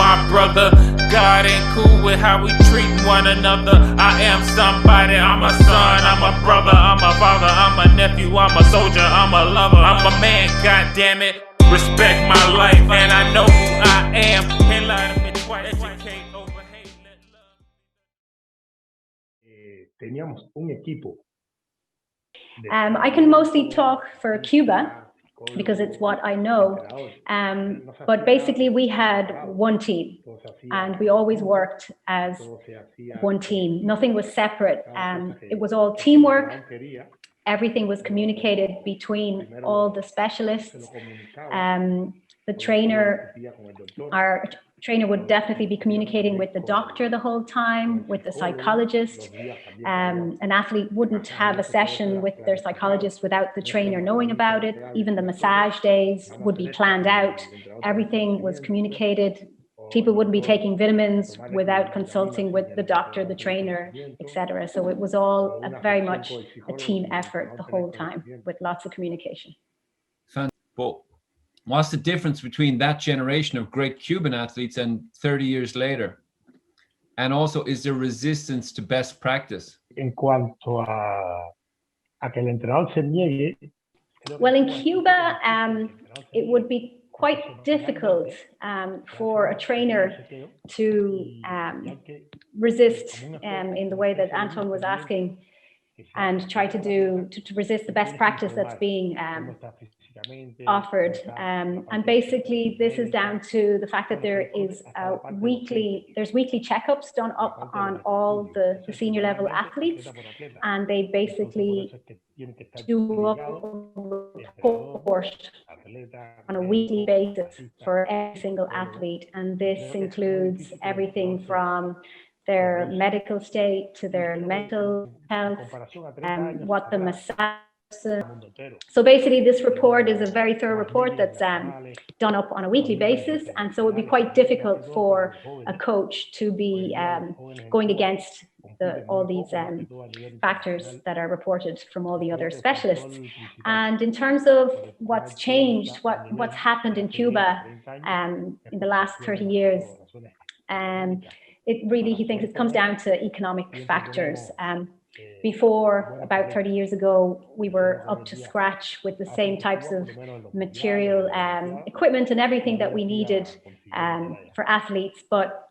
my brother. God ain't cool with how we treat one another. I am somebody, I'm a son, I'm a brother, I'm a father, I'm a nephew, I'm a soldier, I'm a lover, I'm a man, goddammit. Respect my life, and I know who I am. Can't lie to me twice, educate over hate, let love. Teníamos un equipo. I can mostly talk for Cuba because it's what I know, but basically we had one team and we always worked as one team. Nothing was separate. It was all teamwork. Everything was communicated between all the specialists. Our trainer would definitely be communicating with the doctor the whole time, with the psychologist. An athlete wouldn't have a session with their psychologist without the trainer knowing about it. Even the massage days would be planned out. Everything was communicated. People wouldn't be taking vitamins without consulting with the doctor, the trainer, etc. So it was all very much a team effort the whole time with lots of communication. But what's the difference between that generation of great Cuban athletes and 30 years later? And also, is there resistance to best practice? En cuanto a que el entrenador se niegue. Well, in Cuba, it would be quite difficult for a trainer to resist in the way that Anton was asking, and try to resist the best practice that's being offered. And basically this is down to the fact that there's weekly checkups done up on all the senior level athletes, and they basically do a report on a weekly basis for every single athlete, and this includes everything from their medical state to their mental health, what the massage. So basically this report is a very thorough report that's done up on a weekly basis, and so it would be quite difficult for a coach to be going against all these factors that are reported from all the other specialists. And in terms of what's changed, what's happened in Cuba in the last 30 years, it really, he thinks it comes down to economic factors. Before, about 30 years ago, we were up to scratch with the same types of material, equipment and everything that we needed for athletes, but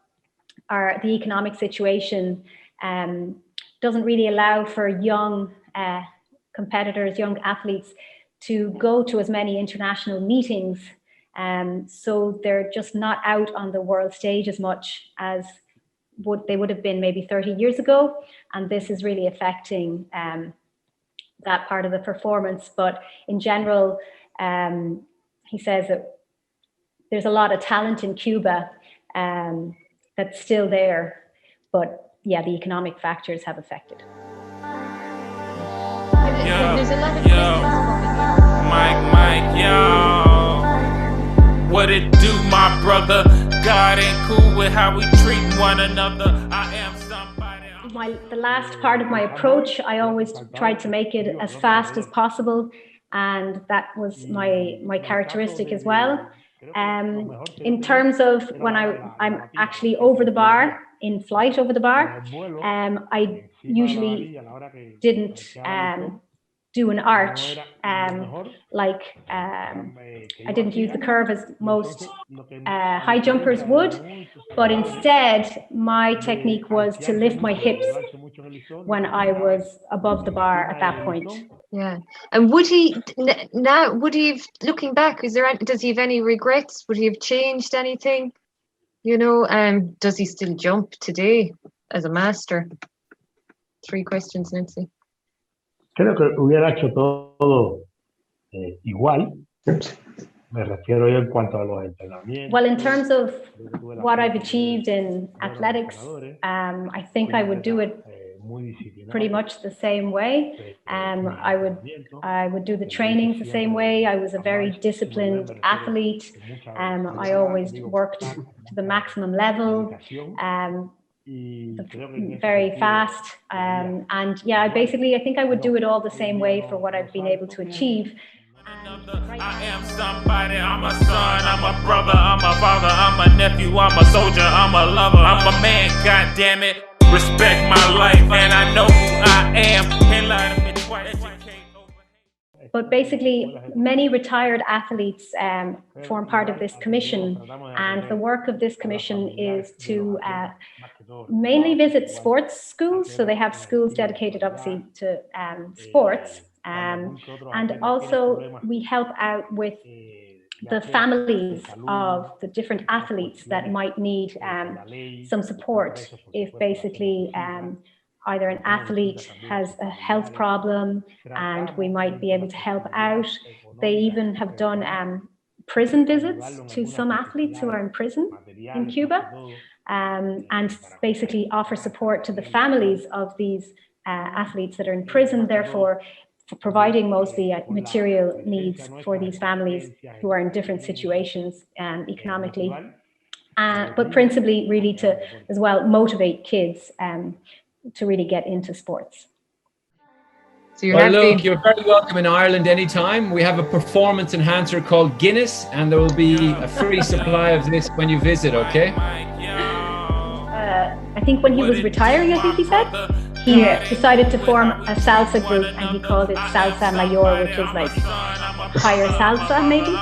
the economic situation doesn't really allow for young competitors, young athletes to go to as many international meetings. So they're just not out on the world stage as much as they would have been maybe 30 years ago, and this is really affecting that part of the performance. But in general, he says that there's a lot of talent in Cuba that's still there, but yeah, the economic factors have affected. Mike, yo, what it do, my brother? God ain't cool with how we treat one another. I am somebody. The last part of my approach, I always tried to make it as fast as possible, and that was my characteristic as well. In terms of when I'm actually over the bar, in flight over the bar, I usually didn't do an arch, I didn't use the curve as most high jumpers would, but instead my technique was to lift my hips when I was above the bar at that point. Yeah, and would he looking back, does he have any regrets? Would he have changed anything? Does he still jump today as a master? 3 questions, Nancy. Creo que hubiera hecho todo igual. Me refiero yo en cuanto a los entrenamientos. Well, in terms of what I've achieved in athletics, I think I would do it pretty much the same way. I would do the trainings the same way. I was a very disciplined athlete. I always worked to the maximum level. Very fast, and yeah, I think I would do it all the same way for what I've been able to achieve. I am somebody, I'm a son, I'm a brother, I'm a father, I'm a nephew, I'm a soldier, I'm a lover, I'm a man, goddammit. Respect my life, and I know who I am. Can't lie to me twice. But basically, many retired athletes form part of this commission, and the work of this commission is to mainly visit sports schools. So they have schools dedicated, obviously, to sports, and also we help out with the families of the different athletes that might need some support if basically either an athlete has a health problem and we might be able to help out. They even have done prison visits to some athletes who are in prison in Cuba, and basically offer support to the families of these athletes that are in prison, therefore providing mostly material needs for these families who are in different situations economically, but principally really to as well motivate kids to really get into sports. So Well, look, you're very welcome in Ireland anytime. We have a performance enhancer called Guinness, and there will be a free supply of this when you visit, okay? I think when he was retiring, I think he said, he decided to form a salsa group, and he called it Salsa Mayor, which is like higher salsa, maybe.